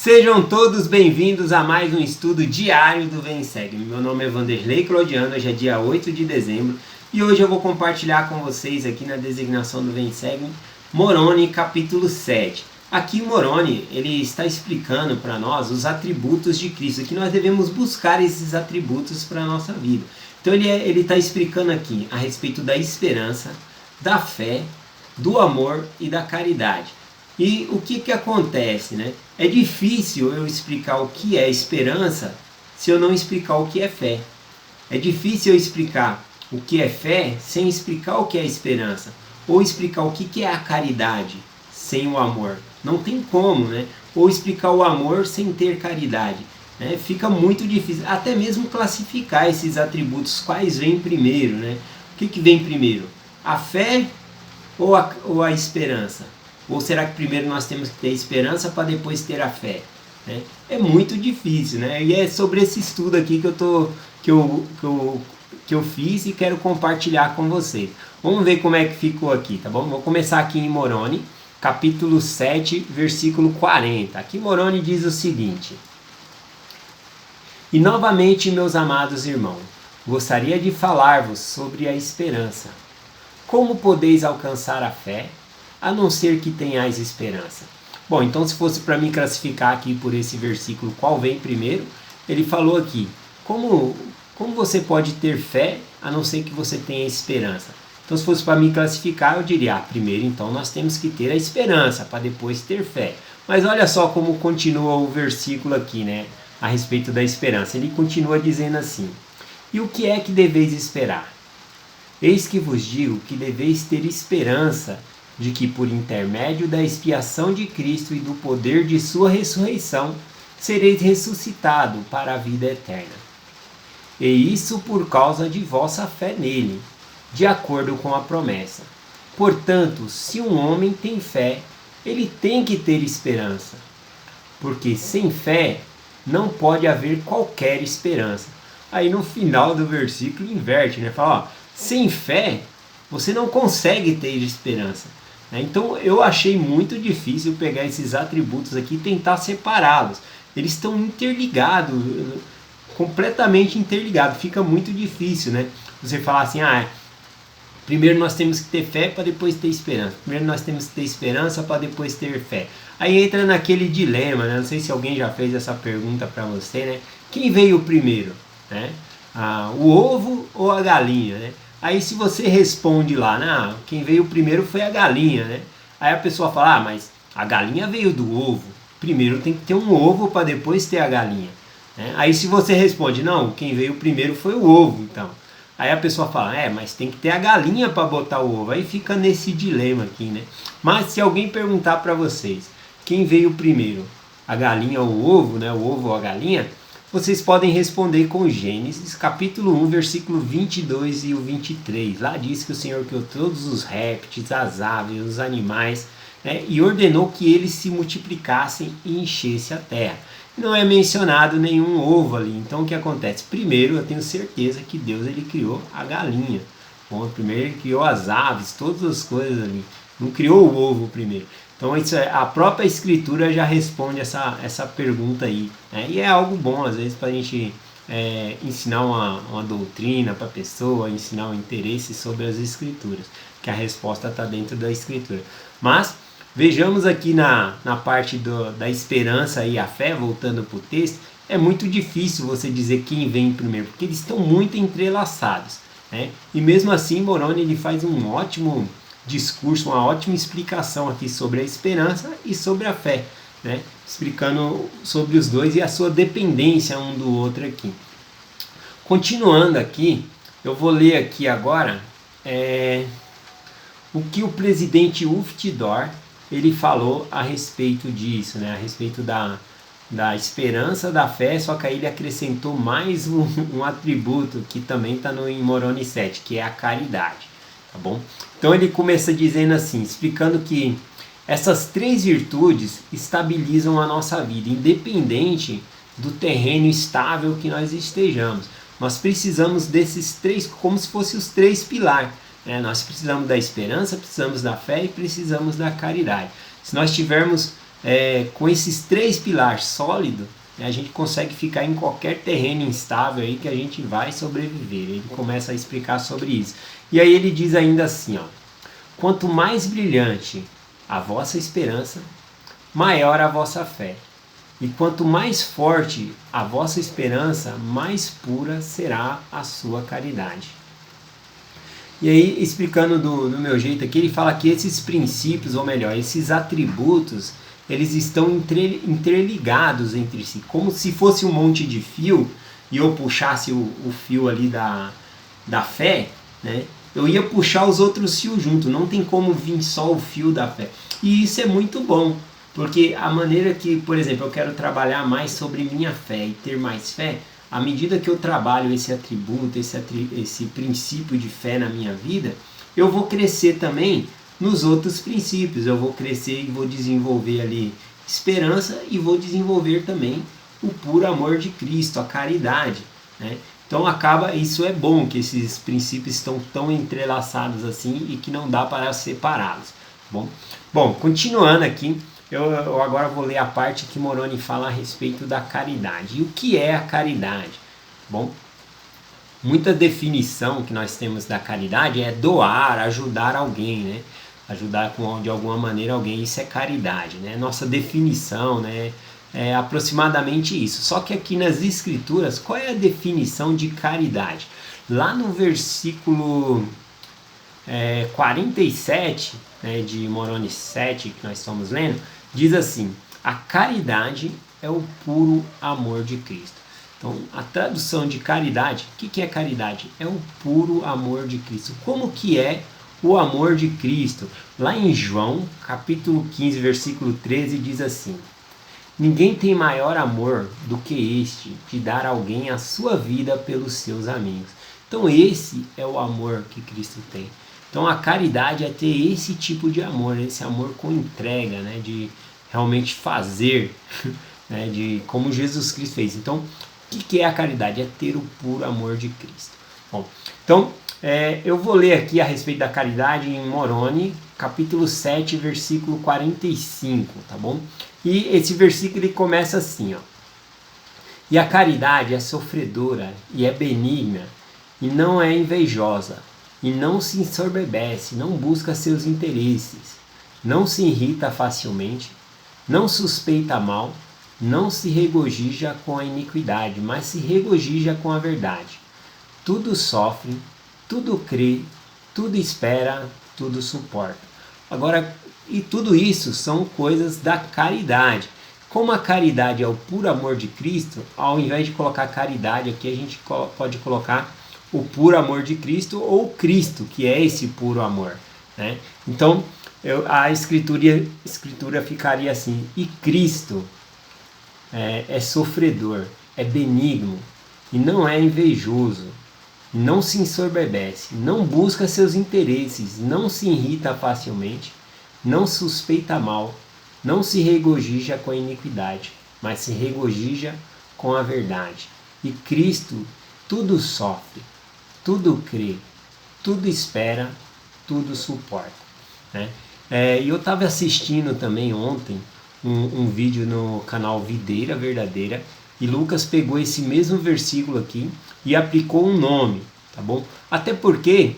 Sejam todos bem-vindos a mais um estudo diário do Vem Segue. Meu nome é Vanderlei Claudiano, hoje é dia 8 de dezembro e hoje eu vou compartilhar com vocês aqui na designação do Vem Segue Moroni capítulo 7. Aqui Moroni ele está explicando para nós os atributos de Cristo, que nós devemos buscar esses atributos para a nossa vida. Então ele está explicando aqui a respeito da esperança, da fé, do amor e da caridade. E o que acontece, né? É difícil eu explicar o que é esperança se eu não explicar o que é fé. É difícil eu explicar o que é fé sem explicar o que é esperança. Ou explicar o que é a caridade sem o amor. Não tem como, né? Ou explicar o amor sem ter caridade. Né? Fica muito difícil. Até mesmo classificar esses atributos, quais vêm primeiro, né? O que vem primeiro? A fé ou a esperança? Ou será que primeiro nós temos que ter esperança para depois ter a fé? Né? É muito difícil, né? E é sobre esse estudo aqui que eu fiz e quero compartilhar com vocês. Vamos ver como é que ficou aqui, tá bom? Vou começar aqui em Moroni, capítulo 7, versículo 40. Aqui Moroni diz o seguinte: E novamente, meus amados irmãos, gostaria de falar-vos sobre a esperança. Como podeis alcançar a fé, a não ser que tenhais esperança? Bom, então se fosse para mim classificar aqui por esse versículo qual vem primeiro, ele falou aqui, como você pode ter fé a não ser que você tenha esperança? Então se fosse para mim classificar, eu diria, primeiro então nós temos que ter a esperança para depois ter fé. Mas olha só como continua o versículo aqui, né, a respeito da esperança. Ele continua dizendo assim: E o que é que deveis esperar? Eis que vos digo que deveis ter esperança de que por intermédio da expiação de Cristo e do poder de sua ressurreição, sereis ressuscitado para a vida eterna. E isso por causa de vossa fé nele, de acordo com a promessa. Portanto, se um homem tem fé, ele tem que ter esperança, porque sem fé não pode haver qualquer esperança. Aí no final do versículo inverte, né? Fala, ó, sem fé você não consegue ter esperança. Então eu achei muito difícil pegar esses atributos aqui e tentar separá-los. Eles estão interligados, completamente interligados. Fica muito difícil, né? Você falar assim, primeiro nós temos que ter fé para depois ter esperança. Primeiro nós temos que ter esperança para depois ter fé. Aí entra naquele dilema, né? Não sei se alguém já fez essa pergunta para você, né? Quem veio primeiro? Né? O ovo ou a galinha, né? Aí se você responde lá, quem veio primeiro foi a galinha, né? Aí a pessoa fala, mas a galinha veio do ovo. Primeiro tem que ter um ovo para depois ter a galinha. Né? Aí se você responde, não, quem veio primeiro foi o ovo, então. Aí a pessoa fala, mas tem que ter a galinha para botar o ovo. Aí fica nesse dilema aqui, né? Mas se alguém perguntar para vocês, quem veio primeiro? A galinha ou o ovo, né? O ovo ou a galinha? Vocês podem responder com Gênesis, capítulo 1, versículo 22 e o 23. Lá diz que o Senhor criou todos os répteis, as aves, os animais, né, e ordenou que eles se multiplicassem e enchessem a terra. Não é mencionado nenhum ovo ali. Então o que acontece? Primeiro, eu tenho certeza que Deus ele criou a galinha. Bom, primeiro ele criou as aves, todas as coisas ali. Não criou o ovo primeiro. Então isso a própria escritura já responde essa pergunta aí, né? E é algo bom às vezes para a gente ensinar uma doutrina para a pessoa, ensinar um interesse sobre as escrituras, que a resposta está dentro da escritura. Mas vejamos aqui na parte da esperança e a fé, voltando para o texto, é muito difícil você dizer quem vem primeiro, porque eles estão muito entrelaçados, né? E mesmo assim Moroni ele faz um ótimo discurso, uma ótima explicação aqui sobre a esperança e sobre a fé, né? Explicando sobre os dois e a sua dependência um do outro aqui. Continuando aqui, eu vou ler aqui agora o que o presidente Uftdor ele falou a respeito disso, né? A respeito da esperança, da fé, só que aí ele acrescentou mais um atributo que também está no Moroni 7, que é a caridade. Tá bom? Então ele começa dizendo assim, explicando que essas três virtudes estabilizam a nossa vida, independente do terreno estável que nós estejamos. Nós precisamos desses três, como se fossem os três pilares. Né? Nós precisamos da esperança, precisamos da fé e precisamos da caridade. Se nós tivermos com esses 3 pilares sólidos, a gente consegue ficar em qualquer terreno instável aí que a gente vai sobreviver. Ele começa a explicar sobre isso. E aí ele diz ainda assim, ó: quanto mais brilhante a vossa esperança, maior a vossa fé. E quanto mais forte a vossa esperança, mais pura será a sua caridade. E aí, explicando do meu jeito aqui, ele fala que esses princípios, ou melhor, esses atributos, eles estão interligados entre si, como se fosse um monte de fio, e eu puxasse o fio ali da fé, né? Eu ia puxar os outros fios junto, não tem como vir só o fio da fé. E isso é muito bom, porque a maneira que, por exemplo, eu quero trabalhar mais sobre minha fé e ter mais fé, à medida que eu trabalho esse atributo, esse princípio de fé na minha vida, eu vou crescer também nos outros princípios. Eu vou crescer e vou desenvolver ali esperança e vou desenvolver também o puro amor de Cristo, a caridade, né? Então isso é bom que esses princípios estão tão entrelaçados assim e que não dá para separá-los. Bom, continuando aqui, eu agora vou ler a parte que Moroni fala a respeito da caridade. E o que é a caridade? Bom, muita definição que nós temos da caridade é doar, ajudar alguém, né? Ajudar de alguma maneira alguém, isso é caridade, né? Nossa definição, né? É aproximadamente isso. Só que aqui nas escrituras, qual é a definição de caridade? Lá no versículo 47, né, de Moroni 7, que nós estamos lendo, diz assim: a caridade é o puro amor de Cristo. Então, a tradução de caridade, o que é caridade? É o puro amor de Cristo. Como que é o amor de Cristo? Lá em João, capítulo 15, versículo 13, diz assim: ninguém tem maior amor do que este, de dar a alguém a sua vida pelos seus amigos. Então esse é o amor que Cristo tem. Então a caridade é ter esse tipo de amor, esse amor com entrega, né, de realmente fazer, né, de como Jesus Cristo fez. Então, o que é a caridade? É ter o puro amor de Cristo. Bom, então eu vou ler aqui a respeito da caridade em Moroni, capítulo 7, versículo 45, tá bom? E esse versículo ele começa assim, ó: e a caridade é sofredora e é benigna, e não é invejosa, e não se ensoberbece, não busca seus interesses, não se irrita facilmente, não suspeita mal, não se regozija com a iniquidade, mas se regozija com a verdade. Tudo sofre, tudo crê, tudo espera, tudo suporta. Agora, e tudo isso são coisas da caridade. Como a caridade é o puro amor de Cristo, ao invés de colocar caridade aqui, a gente pode colocar o puro amor de Cristo ou Cristo, que é esse puro amor, né? Então, a escritura ficaria assim: e Cristo é sofredor, é benigno, e não é invejoso, não se ensoberbece, não busca seus interesses, não se irrita facilmente, não suspeita mal, não se regozija com a iniquidade, mas se regozija com a verdade. E Cristo tudo sofre, tudo crê, tudo espera, tudo suporta, né? E eu estava assistindo também ontem um vídeo no canal Videira Verdadeira, e Lucas pegou esse mesmo versículo aqui e aplicou um nome, tá bom? Até porque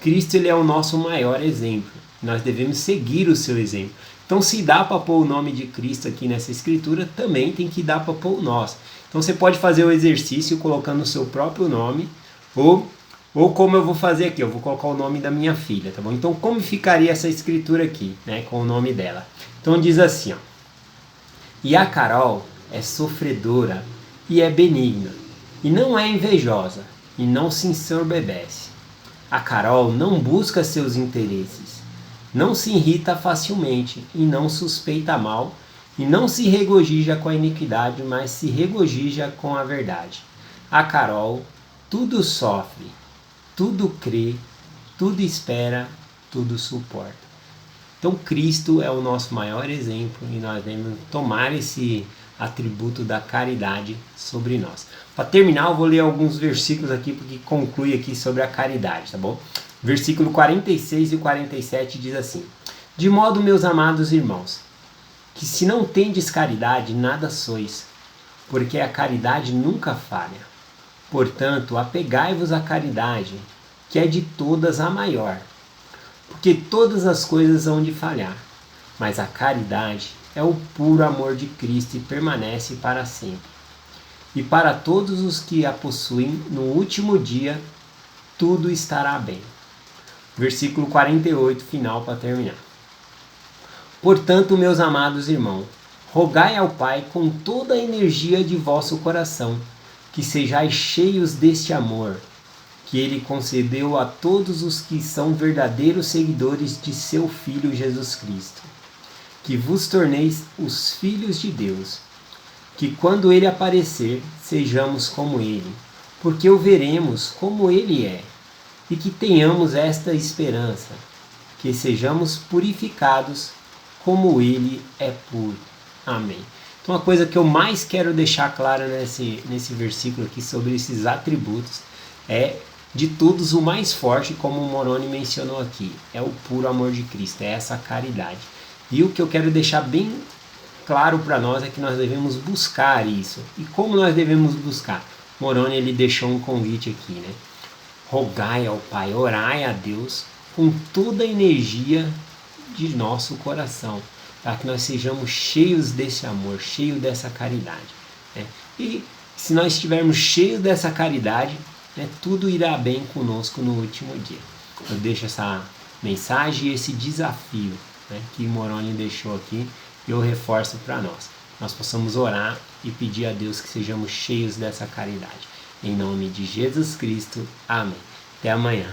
Cristo ele é o nosso maior exemplo, nós devemos seguir o seu exemplo. Então, se dá para pôr o nome de Cristo aqui nessa escritura, também tem que dar para pôr o nosso. Então, você pode fazer o exercício colocando o seu próprio nome, ou como eu vou fazer aqui, eu vou colocar o nome da minha filha, tá bom? Então, como ficaria essa escritura aqui, né, com o nome dela? Então, diz assim, ó: e a Carol é sofredora e é benigna, e não é invejosa, e não se ensoberbece. A Carol não busca seus interesses, não se irrita facilmente, e não suspeita mal, e não se regozija com a iniquidade, mas se regozija com a verdade. A Carol tudo sofre, tudo crê, tudo espera, tudo suporta. Então Cristo é o nosso maior exemplo e nós devemos tomar esse atributo da caridade sobre nós. Para terminar, eu vou ler alguns versículos aqui, porque conclui aqui sobre a caridade, tá bom? Versículo 46 e 47 diz assim: de modo, meus amados irmãos, que se não tendes caridade, nada sois, porque a caridade nunca falha. Portanto, apegai-vos à caridade, que é de todas a maior, porque todas as coisas hão de falhar, mas a caridade é o puro amor de Cristo e permanece para sempre. E para todos os que a possuem, no último dia, tudo estará bem. Versículo 48, final para terminar. Portanto, meus amados irmãos, rogai ao Pai com toda a energia de vosso coração, que sejais cheios deste amor, que Ele concedeu a todos os que são verdadeiros seguidores de seu Filho Jesus Cristo. Que vos torneis os filhos de Deus, que quando Ele aparecer, sejamos como Ele, porque o veremos como Ele é, e que tenhamos esta esperança, que sejamos purificados como Ele é puro. Amém. Então, a coisa que eu mais quero deixar clara nesse versículo aqui sobre esses atributos é, de todos, o mais forte, como o Moroni mencionou aqui, é o puro amor de Cristo, é essa caridade. E o que eu quero deixar bem claro para nós é que nós devemos buscar isso. E como nós devemos buscar? Moroni, ele deixou um convite aqui, né? Rogai ao Pai, orai a Deus com toda a energia de nosso coração, para que nós sejamos cheios desse amor, cheios dessa caridade, né? E se nós estivermos cheios dessa caridade, né, tudo irá bem conosco no último dia. Eu deixo essa mensagem e esse desafio, né, que Moroni deixou aqui, e eu reforço para nós. Nós possamos orar e pedir a Deus que sejamos cheios dessa caridade. Em nome de Jesus Cristo. Amém. Até amanhã.